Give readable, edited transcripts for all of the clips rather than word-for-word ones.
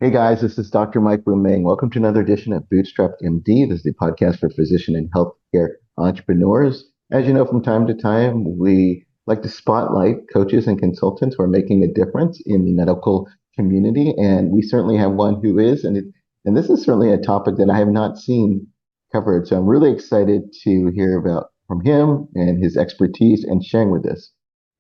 Hey guys, this is Dr. Mike Booming. Welcome to another edition of Bootstrapped MD. This is the podcast for physician and healthcare entrepreneurs. As you know, from time to time, we like to spotlight coaches and consultants who are making a difference in the medical community, and we certainly have one who is. And this is certainly a topic that I have not seen covered. So I'm really excited to hear about from him and his expertise and sharing with us.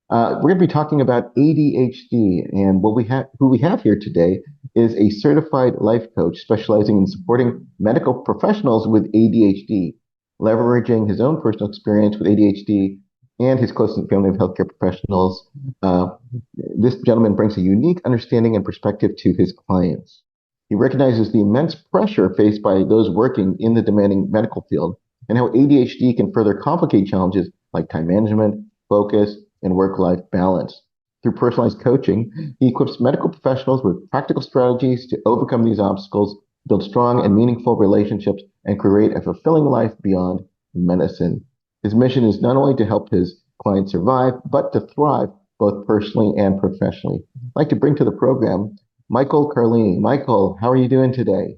We're going to be talking about ADHD, and who we have here today is a certified life coach specializing in supporting medical professionals with ADHD, leveraging his own personal experience with ADHD and his close family of healthcare professionals. Uh, this gentleman brings a unique understanding and perspective to his clients. He recognizes the immense pressure faced by those working in the demanding medical field and how ADHD can further complicate challenges like time management, focus, and work-life balance. Through personalized coaching, he equips medical professionals with practical strategies to overcome these obstacles, build strong and meaningful relationships, and create a fulfilling life beyond medicine. His mission is not only to help his clients survive, but to thrive both personally and professionally. I'd like to bring to the program Michael Carlini. Michael, how are you doing today?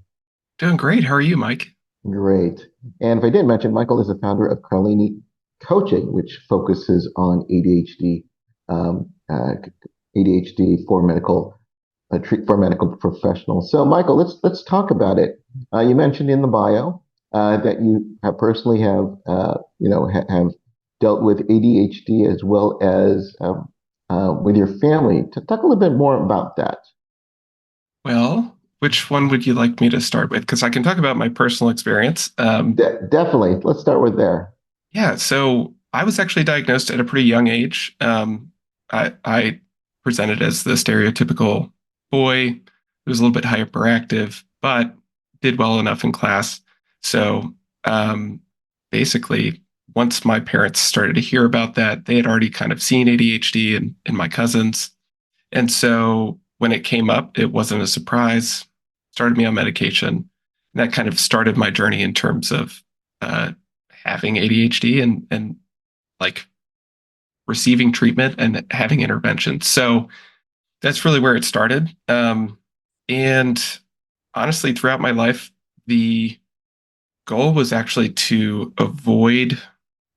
Doing great. How are you, Mike? Great. And if I didn't mention, Michael is the founder of Carlini Coaching, which focuses on ADHD, um, uh, ADHD for medical professionals. So, Michael, let's talk about it. You mentioned in the bio that you have personally have dealt with ADHD as well as with your family. Talk a little bit more about that. Well, which one would you like me to start with? Because I can talk about my personal experience. Definitely. Let's start with there. Yeah, so I was actually diagnosed at a pretty young age. I presented as the stereotypical boy who was a little bit hyperactive, but did well enough in class. So um, basically, once my parents started to hear about that, they had already kind of seen ADHD in my cousins. And so when it came up, it wasn't a surprise, started me on medication. And that kind of started my journey in terms of uh, having ADHD and like receiving treatment and having intervention. So that's really where it started. And honestly, throughout my life, the goal was actually to avoid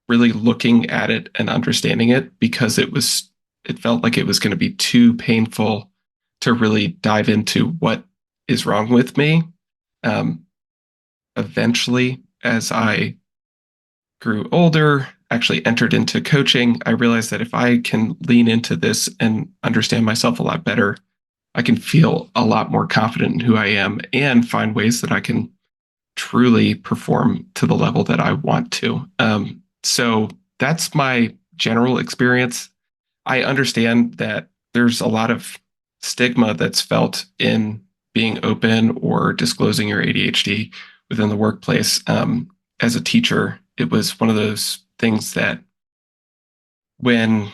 really looking at it and understanding it because it felt like it was going to be too painful to really dive into what is wrong with me. Um, Eventually, as I grew older, actually entered into coaching, I realized that if I can lean into this and understand myself a lot better, I can feel a lot more confident in who I am and find ways that I can truly perform to the level that I want to. So that's my general experience. I understand that there's a lot of stigma that's felt in being open or disclosing your ADHD within the workplace. As a teacher, it was one of those things that when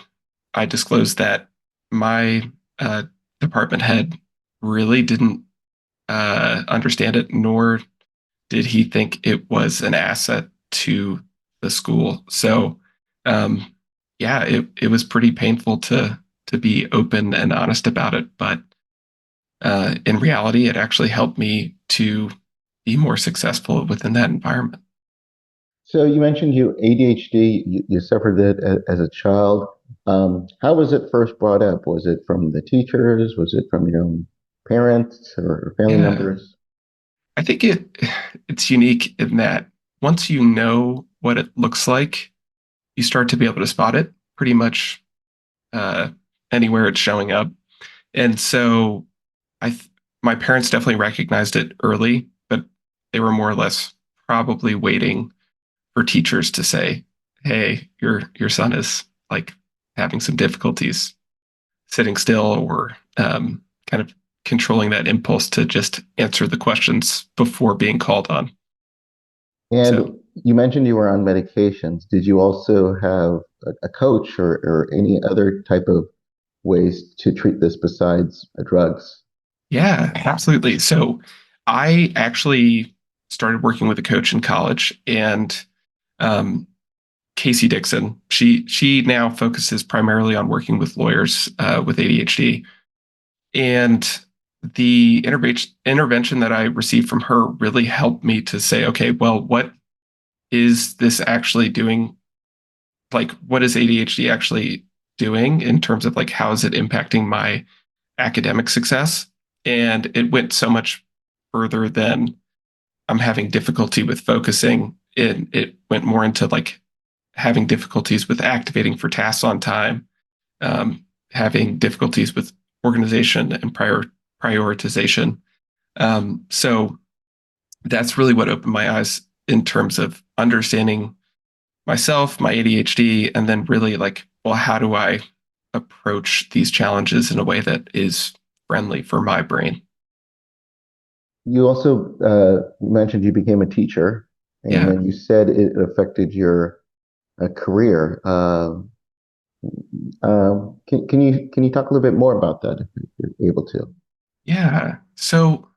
I disclosed that, my department head really didn't understand it, nor did he think it was an asset to the school. So, um, yeah, it was pretty painful to be open and honest about it. But in reality, it actually helped me to be more successful within that environment. So you mentioned you ADHD, you suffered it as a child. How was it first brought up? Was it from the teachers? Was it from your own parents or family Yeah, members? I think it's unique in that once you know what it looks like, you start to be able to spot it pretty much uh, anywhere it's showing up. And so I th- my parents definitely recognized it early, but they were more or less probably waiting for teachers to say, "Hey, your son is like having some difficulties sitting still or kind of controlling that impulse to just answer the questions before being called on." So And you mentioned you were on medications. Did you also have a coach or any other type of ways to treat this besides drugs? yeah, absolutely. So I actually started working with a coach in college, and um, Casey Dixon. She now focuses primarily on working with lawyers with ADHD. And the intervention that I received from her really helped me to say, okay, well, what is this actually doing? Like, what is ADHD actually doing in terms of like how is it impacting my academic success? And it went so much further than I'm having difficulty with focusing. It went more into like having difficulties with activating for tasks on time, having difficulties with organization and prioritization. So that's really what opened my eyes in terms of understanding myself, my ADHD, and then really like, well, how do I approach these challenges in a way that is friendly for my brain? You also mentioned you became a teacher, and Yeah. then you said it affected your career. Can you talk a little bit more about that if you're able to? Yeah. So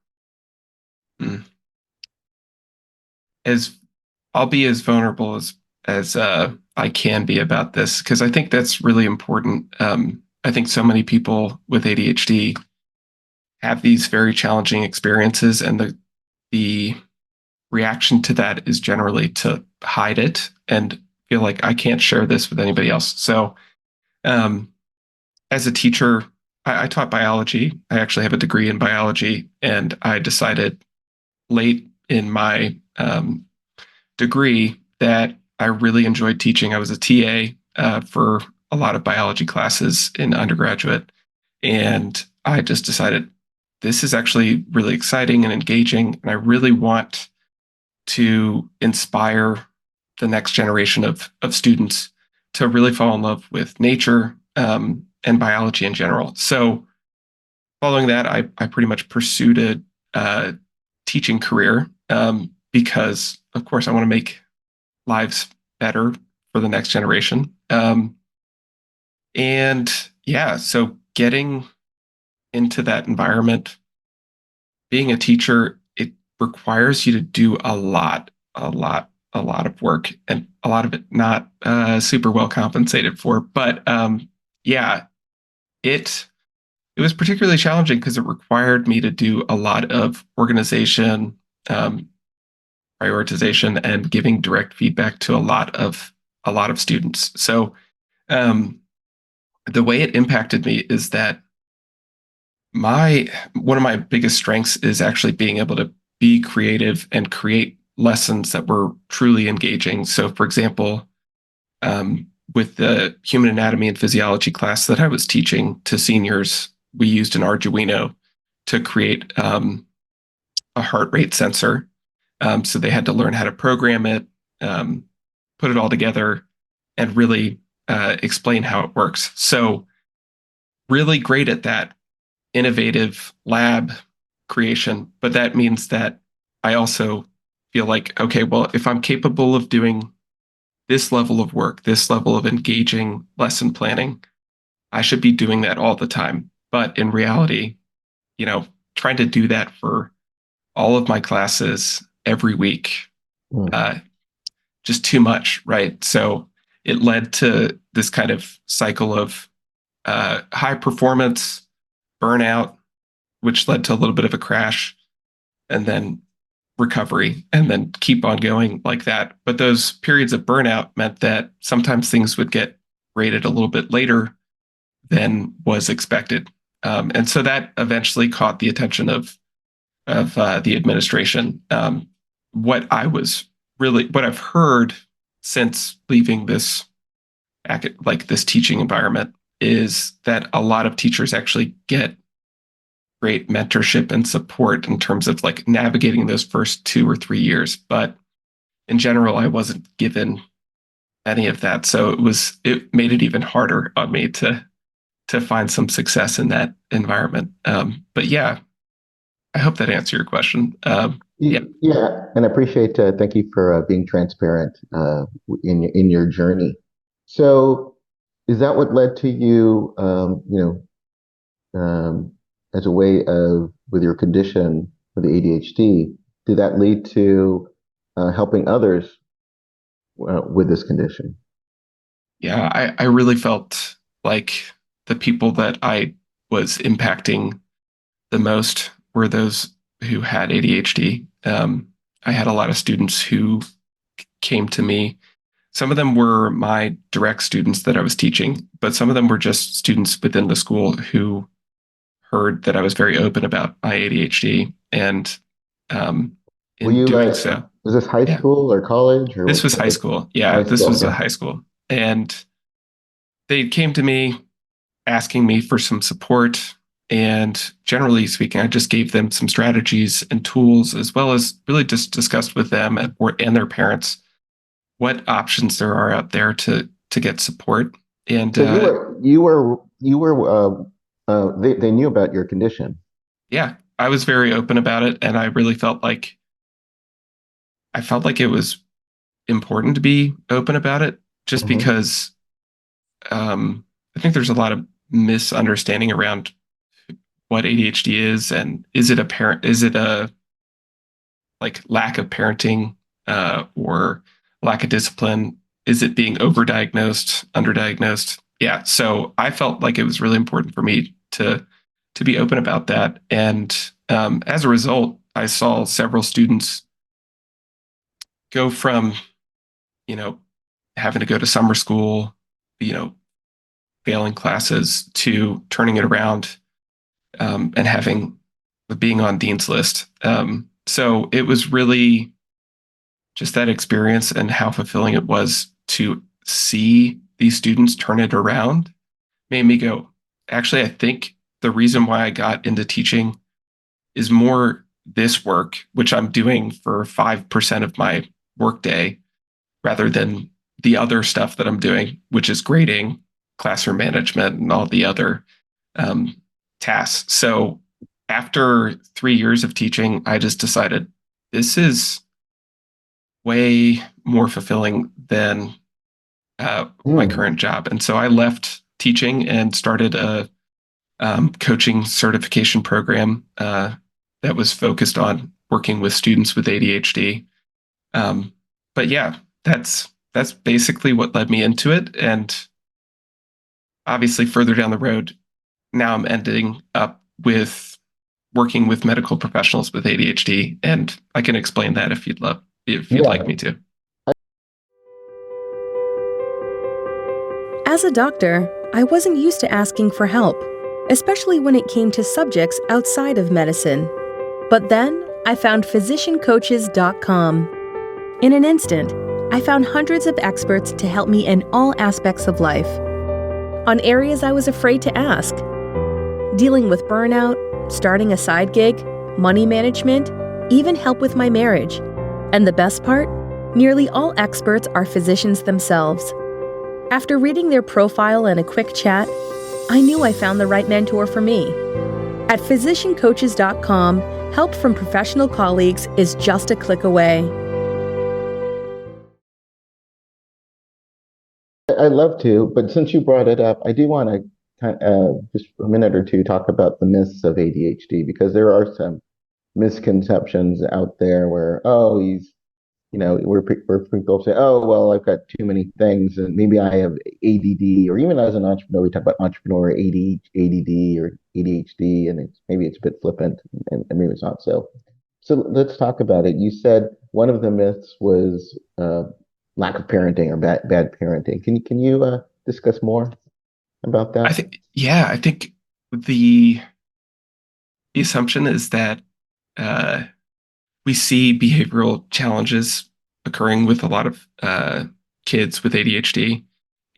mm, as I'll be as vulnerable as I can be about this because I think that's really important. I think so many people with ADHD have these very challenging experiences, and the reaction to that is generally to hide it and feel like I can't share this with anybody else. So, um, as a teacher, I taught biology. I actually have a degree in biology, and I decided late in my degree that I really enjoyed teaching. I was a TA for a lot of biology classes in undergraduate, and I just decided this is actually really exciting and engaging, and I really want to inspire the next generation of students to really fall in love with nature and biology in general. So, following that, I pretty much pursued a teaching career because, of course, I want to make lives better for the next generation. And yeah, so getting into that environment, being a teacher, it requires you to do a lot of work, and a lot of it not super well compensated for. But yeah, it it was particularly challenging because it required me to do a lot of organization, um, prioritization, and giving direct feedback to a lot of students. So um, the way it impacted me is that my one of my biggest strengths is actually being able to be creative and create lessons that were truly engaging. So, for example, with the human anatomy and physiology class that I was teaching to seniors, we used an Arduino to create a heart rate sensor. So they had to learn how to program it, um, put it all together, and really explain how it works. So, really great at that innovative lab creation. But that means that I also feel like, okay, well, if I'm capable of doing this level of work, this level of engaging lesson planning, I should be doing that all the time. But in reality, you know, trying to do that for all of my classes every week, Mm. uh, just too much, right? So it led to this kind of cycle of high performance, burnout, which led to a little bit of a crash, and then recovery, and then keep on going like that. But those periods of burnout meant that sometimes things would get rated a little bit later than was expected. And so that eventually caught the attention of the administration. What I've heard since leaving this like this teaching environment is that a lot of teachers actually get great mentorship and support in terms of like navigating those first 2 or 3 years. But in general, I wasn't given any of that. So it made it even harder on me to find some success in that environment. But yeah, I hope that answered your question. Yeah. Yeah, and I appreciate. Thank you for being transparent in your journey. So, is that what led to you? As a way of with your condition with the ADHD, did that lead to helping others with this condition? Yeah, I really felt like the people that I was impacting the most were those who had ADHD. I had a lot of students who came to me. Some of them were my direct students that I was teaching, but some of them were just students within the school who heard that I was very open about my ADHD. And Were in you doing so, was this high yeah, school or college or this was what high was school. Yeah, high this school? was a Okay. high school. And they came to me asking me for some support. And generally speaking, I just gave them some strategies and tools, as well as really just discussed with them and their parents what options there are out there to get support. And So they knew about your condition. yeah, I was very open about it, and I really felt like it was important to be open about it, just Hmm. because I think there's a lot of misunderstanding around what ADHD is, and is it a like lack of parenting or lack of discipline? Is it being overdiagnosed, underdiagnosed? Yeah. So I felt like it was really important for me to be open about that. And as a result, I saw several students go from, you know, having to go to summer school, you know, failing classes to turning it around and having being on Dean's List. So it was really just that experience and how fulfilling it was to see these students turn it around made me go, actually, I think the reason why I got into teaching is more this work, which I'm doing for 5% of my workday rather than the other stuff that I'm doing, which is grading, classroom management, and all the other um, tasks. So after 3 years of teaching, I just decided this is way more fulfilling than my Hmm. current job. And so I left teaching and started a coaching certification program that was focused on working with students with ADHD. Um, but yeah, that's basically what led me into it. And obviously, further down the road, now I'm ending up with working with medical professionals with ADHD, and I can explain that if you'd like Yeah. me to. As a doctor, I wasn't used to asking for help, especially when it came to subjects outside of medicine. But then I found physiciancoaches.com. In an instant, I found hundreds of experts to help me in all aspects of life. On areas I was afraid to ask: dealing with burnout, starting a side gig, money management, even help with my marriage. And the best part? Nearly all experts are physicians themselves. After reading their profile and a quick chat, I knew I found the right mentor for me. At physiciancoaches.com, help from professional colleagues is just a click away. I'd love to, but since you brought it up, I do want to just a minute or two talk about the myths of ADHD because there are some misconceptions out there where, oh, he's, where people say, oh, well, I've got too many things and maybe I have ADD, or even as an entrepreneur, we talk about entrepreneur ADD or ADHD, and maybe it's a bit flippant and maybe it's not so. So let's talk about it. You said one of the myths was lack of parenting or bad parenting. Can you discuss more about that? I think the the assumption is that uh, we see behavioral challenges occurring with a lot of kids with ADHD,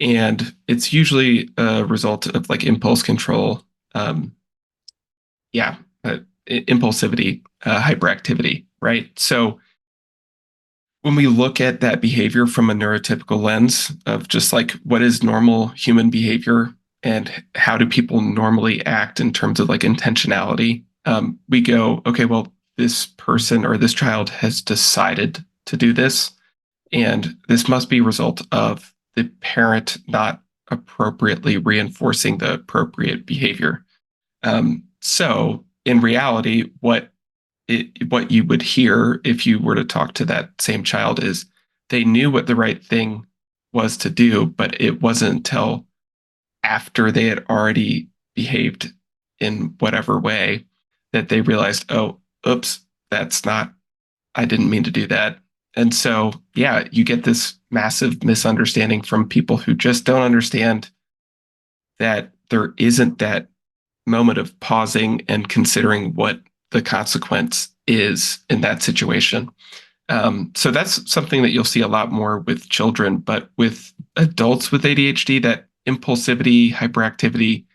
and it's usually a result of like impulse control, um, yeah, impulsivity, hyperactivity, right? So when we look at that behavior from a neurotypical lens of just like what is normal human behavior and how do people normally act in terms of like intentionality, we go, okay, well, this person or this child has decided to do this, and this must be a result of the parent not appropriately reinforcing the appropriate behavior. So in reality, what you would hear if you were to talk to that same child is they knew what the right thing was to do, but it wasn't until after they had already behaved in whatever way that they realized, oh, oops, I didn't mean to do that. And so, yeah, you get this massive misunderstanding from people who just don't understand that there isn't that moment of pausing and considering what the consequence is in that situation. So that's something that you'll see a lot more with children, but with adults with ADHD, that impulsivity, hyperactivity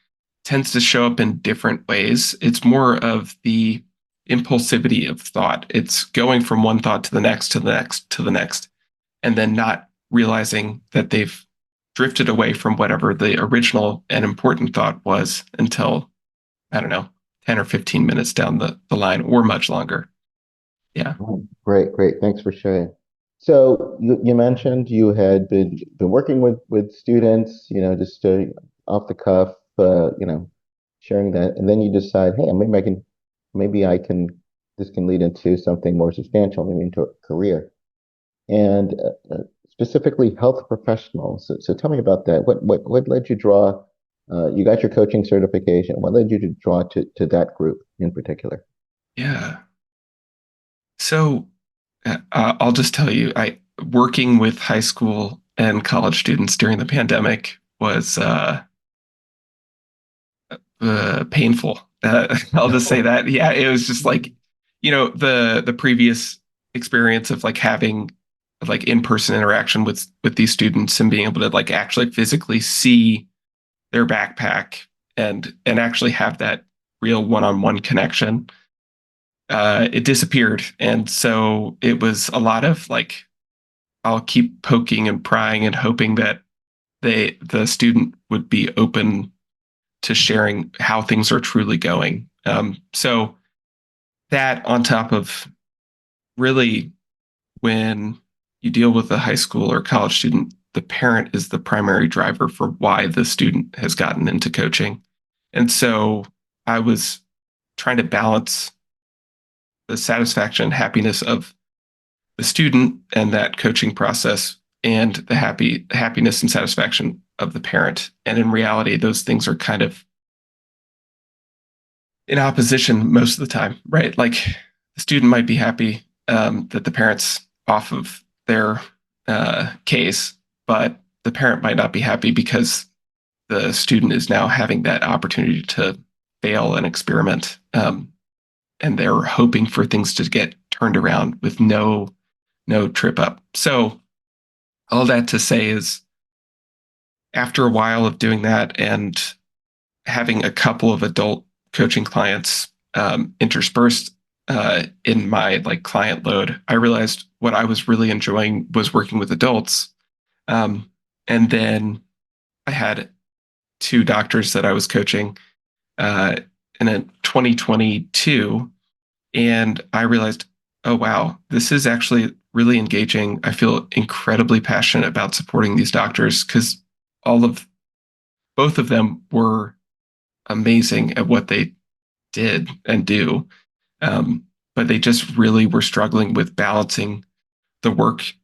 tends to show up in different ways. It's more of the impulsivity of thought. It's going from one thought to the next, to the next, to the next, and then not realizing that they've drifted away from whatever the original and important thought was until, I don't know, 10 or 15 minutes down the line or much longer. Yeah. Oh, great, great. Thanks for sharing. So you mentioned you had been working with students, just off the cuff, sharing that, and then you decide, hey, maybe I can, this can lead into something more substantial, maybe into a career, and specifically health professionals. So tell me about that. What led you draw? You got your coaching certification. What led you to draw to that group in particular? Yeah. So I'll just tell you, I working with high school and college students during the pandemic was painful. I'll just say that. Yeah, it was just like, the previous experience of like having like in-person interaction with these students and being able to like actually physically see their backpack and actually have that real one-on-one connection. It disappeared, and so it was a lot of like I'll keep poking and prying and hoping that the student would be open to sharing how things are truly going. So that on top of really when you deal with a high school or college student, the parent is the primary driver for why the student has gotten into coaching. And so I was trying to balance the satisfaction and happiness of the student and that coaching process and the happiness and satisfaction of the parent. And in reality, those things are kind of in opposition most of the time, right? Like the student might be happy that the parent's off of their case, but the parent might not be happy because the student is now having that opportunity to fail and experiment. And they're hoping for things to get turned around with no trip up. So all that to say is after a while of doing that and having a couple of adult coaching clients interspersed in my like client load, I realized what I was really enjoying was working with adults. And then I had two doctors that I was coaching in a 2022, and I realized, oh wow, this is actually really engaging. I feel incredibly passionate about supporting these doctors because both of them were amazing at what they did and do. But they just really were struggling with balancing the work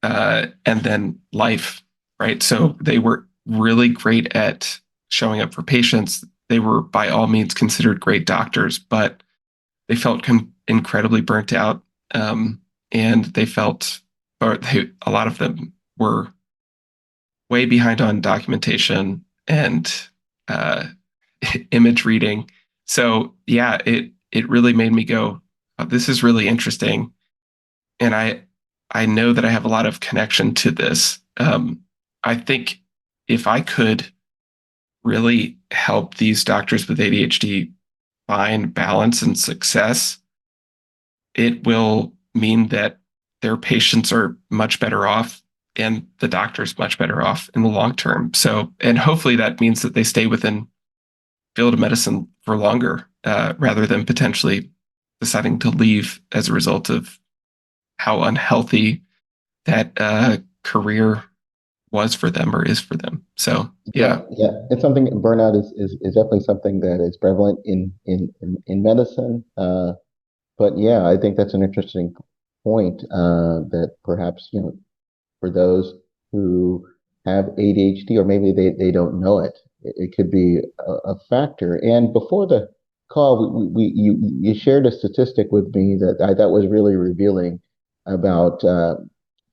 and then life, right? So they were really great at showing up for patients. They were by all means considered great doctors, but they felt incredibly burnt out. And they felt, a lot of them were way behind on documentation and uh, image reading. So yeah, it really made me go, oh, this is really interesting, and I know that I have a lot of connection to this. I think if I could really help these doctors with ADHD find balance and success, it will mean that their patients are much better off and the doctor's much better off in the long term. So, and hopefully that means that they stay within field of medicine for longer, rather than potentially deciding to leave as a result of how unhealthy that career was for them or is for them. So Yeah, yeah, yeah, it's something. Burnout is definitely something that is prevalent in medicine. But yeah, I think that's an interesting point. That perhaps for those who have ADHD, or maybe they don't know it, it could be a factor. And Carl, you shared a statistic with me that I thought was really revealing about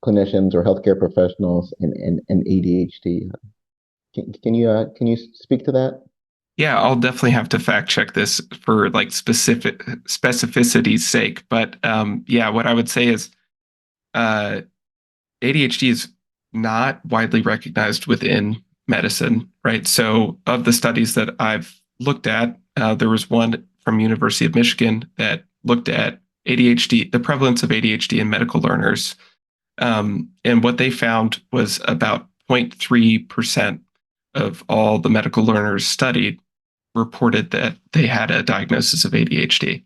clinicians or healthcare professionals and ADHD. Can you speak to that? Yeah, I'll definitely have to fact check this for like specific specificity's sake. But yeah, what I would say is uh, ADHD is not widely recognized within medicine, right? So, of the studies that I've looked at, there was one from University of Michigan that looked at ADHD, the prevalence of ADHD in medical learners, and what they found was about 0.3% of all the medical learners studied reported that they had a diagnosis of ADHD.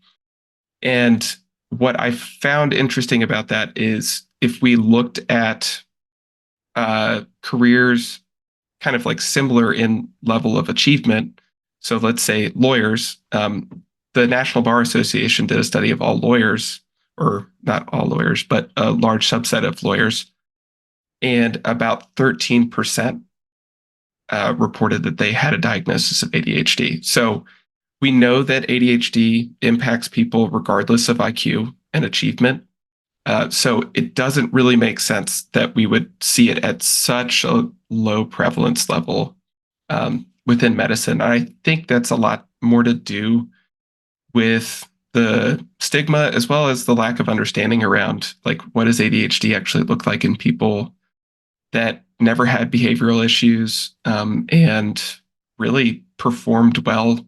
And what I found interesting about that is if we looked at careers kind of like similar in level of achievement, so let's say lawyers, the National Bar Association did a study of all lawyers, or not all lawyers, but a large subset of lawyers, and about 13% reported that they had a diagnosis of ADHD. So we know that ADHD impacts people regardless of IQ and achievement. So it doesn't really make sense that we would see it at such a low prevalence level within medicine. I think that's a lot more to do with the stigma as well as the lack of understanding around like what does ADHD actually look like in people that never had behavioral issues and really performed well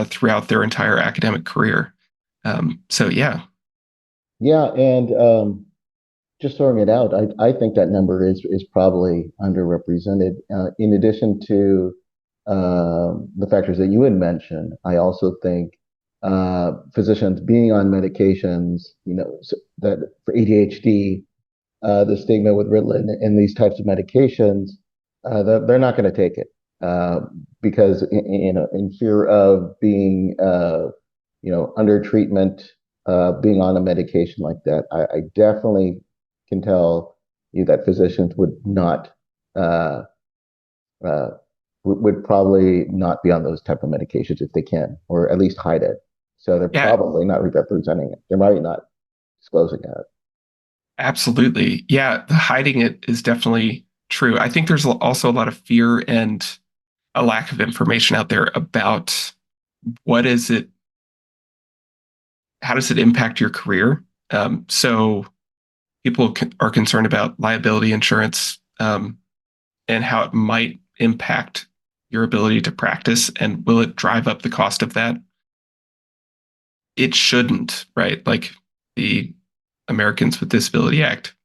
throughout their entire academic career. So yeah. Yeah, and just throwing it out, I think that number is probably underrepresented. In addition to the factors that you had mentioned, I also think physicians being on medications, so that for ADHD, the stigma with Ritalin and these types of medications, they're not going to take it because in fear of being under treatment, being on a medication like that. I definitely can tell you that physicians would not uh, uh, would probably not be on those type of medications if they can, or at least hide it. So they're Yeah, probably not representing it. They're probably not disclosing it. absolutely. Yeah, hiding it is definitely true. I think there's also a lot of fear and a lack of information out there about what is it, how does it impact your career? So people are concerned about liability insurance and how it might impact your ability to practice, and will it drive up the cost of that? It shouldn't, right? Like the Americans with Disability Act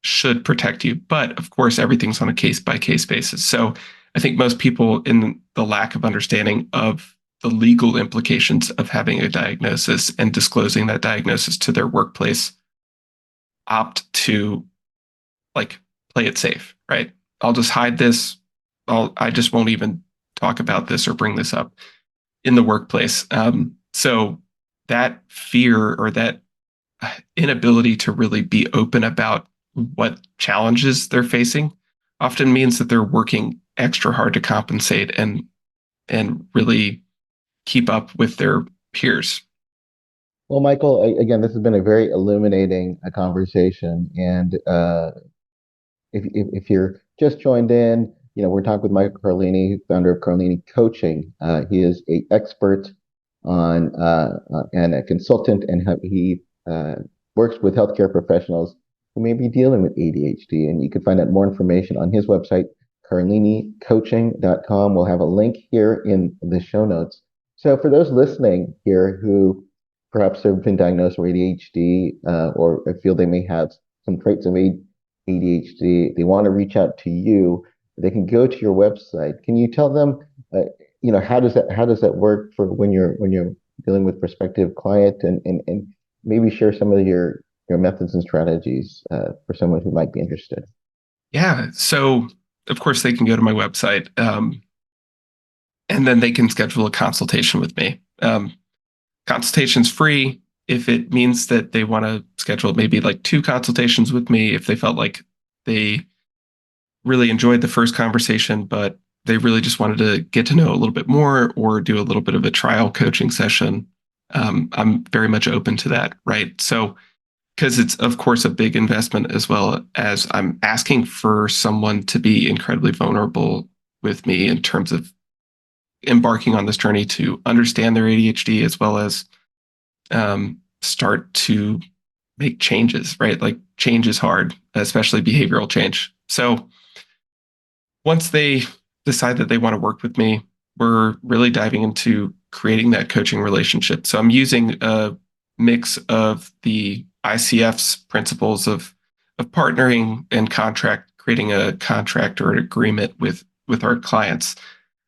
should protect you. But of course, everything's on a case by case basis. So I think most people, in the lack of understanding of the legal implications of having a diagnosis and disclosing that diagnosis to their workplace, opt to like play it safe, right? I'll just hide this. I just won't even talk about this or bring this up in the workplace. So that fear or that inability to really be open about what challenges they're facing often means that they're working extra hard to compensate and really keep up with their peers. Well, Michael, again, this has been a very illuminating conversation, and if you're just joined in, we're talking with Michael Carlini, founder of Carlini Coaching. He is an expert on and a consultant, and he works with healthcare professionals who may be dealing with ADHD. And you can find out more information on his website, carlinicoaching.com. We'll have a link here in the show notes. So for those listening here who perhaps have been diagnosed with ADHD or feel they may have some traits of ADHD, they want to reach out to you, they can go to your website. Can you tell them, how does that work for when you're dealing with prospective client, and maybe share some of your methods and strategies for someone who might be interested? Yeah. So of course they can go to my website and then they can schedule a consultation with me. Consultation's free. If it means that they want to schedule maybe like 2 consultations with me, if they felt like they really enjoyed the first conversation, but they really just wanted to get to know a little bit more or do a little bit of a trial coaching session, I'm very much open to that, right? So, because it's, of course, a big investment as well as I'm asking for someone to be incredibly vulnerable with me in terms of embarking on this journey to understand their ADHD as well as start to make changes, right? Like change is hard, especially behavioral change. So once they decide that they want to work with me, we're really diving into creating that coaching relationship. So I'm using a mix of the ICF's principles of partnering and creating a contract or an agreement with our clients.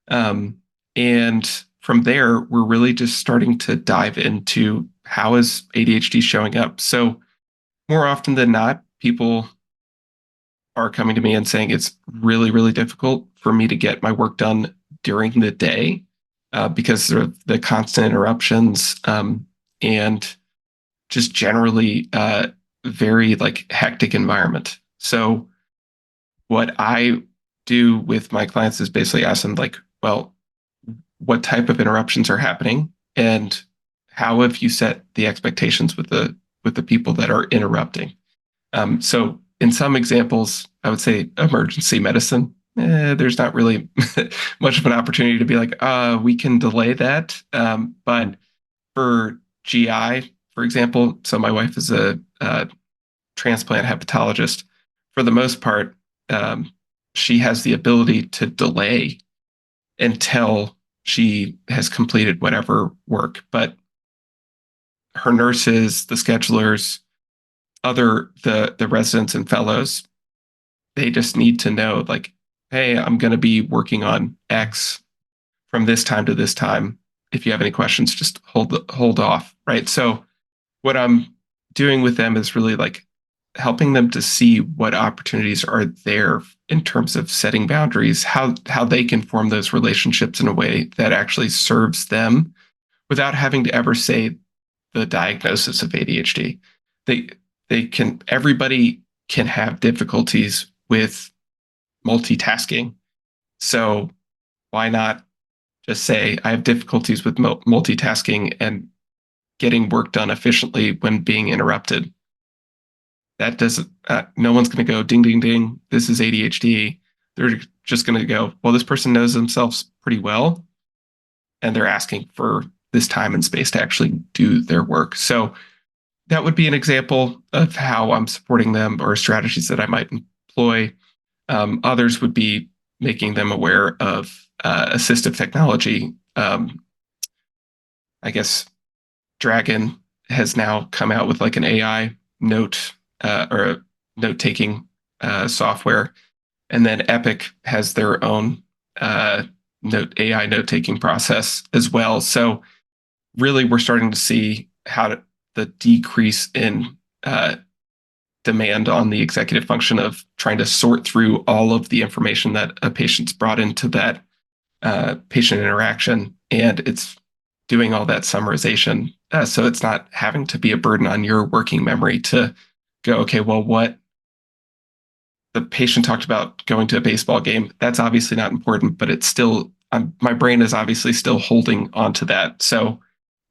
And from there, we're really just starting to dive into how is ADHD showing up. So more often than not, people are coming to me and saying it's really, really difficult for me to get my work done during the day because of the constant interruptions and just generally very like hectic environment. So what I do with my clients is basically ask them like, well, what type of interruptions are happening and how have you set the expectations with the people that are interrupting? So in some examples, I would say emergency medicine. There's not really much of an opportunity to be like, we can delay that. But for GI, for example, so my wife is a transplant hepatologist. For the most part, she has the ability to delay until she has completed whatever work. But her nurses, the schedulers, the residents and fellows, they just need to know like, hey, I'm going to be working on X from this time to this time. If you have any questions, just hold off, right? So what I'm doing with them is really like helping them to see what opportunities are there in terms of setting boundaries, how they can form those relationships in a way that actually serves them without having to ever say the diagnosis of ADHD. They everybody can have difficulties with multitasking. So why not just say I have difficulties with multitasking and getting work done efficiently when being interrupted? That doesn't, no one's going to go ding, ding, ding. This is ADHD. They're just going to go, well, this person knows themselves pretty well. And they're asking for this time and space to actually do their work. So that would be an example of how I'm supporting them or strategies that I might employ. Others would be making them aware of assistive technology. I guess Dragon has now come out with like an AI note or a note-taking software, and then Epic has their own AI note-taking process as well. So really, we're starting to see the decrease in demand on the executive function of trying to sort through all of the information that a patient's brought into that patient interaction, and it's doing all that summarization. So it's not having to be a burden on your working memory to go, okay, well, what the patient talked about going to a baseball game, that's obviously not important, but it's still, my brain is obviously still holding onto that. So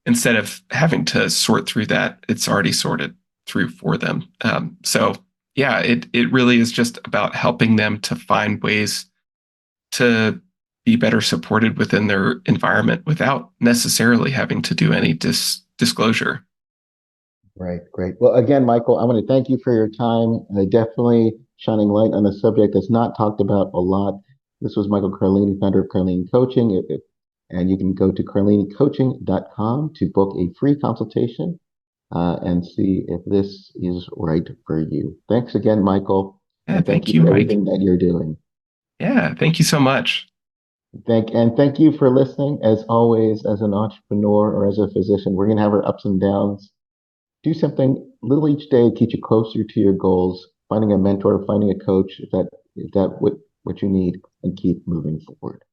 instead of having to sort through that, it's already sorted through for them. So yeah, it really is just about helping them to find ways to be better supported within their environment without necessarily having to do any disclosure. Right, great. Well, again, Michael, I want to thank you for your time. Definitely shining light on a subject that's not talked about a lot. This was Michael Carlini, founder of Carlini Coaching. And you can go to carlinicoaching.com to book a free consultation and see if this is right for you. Thanks again, Michael. Yeah, And thank thank you you, for Mike. everything that you're doing. Yeah, thank you so much. Thank you for listening. As always, as an entrepreneur or as a physician, we're going to have our ups and downs. Do something little each day to keep you closer to your goals. Finding a mentor, finding a coach, if that what you need, and keep moving forward.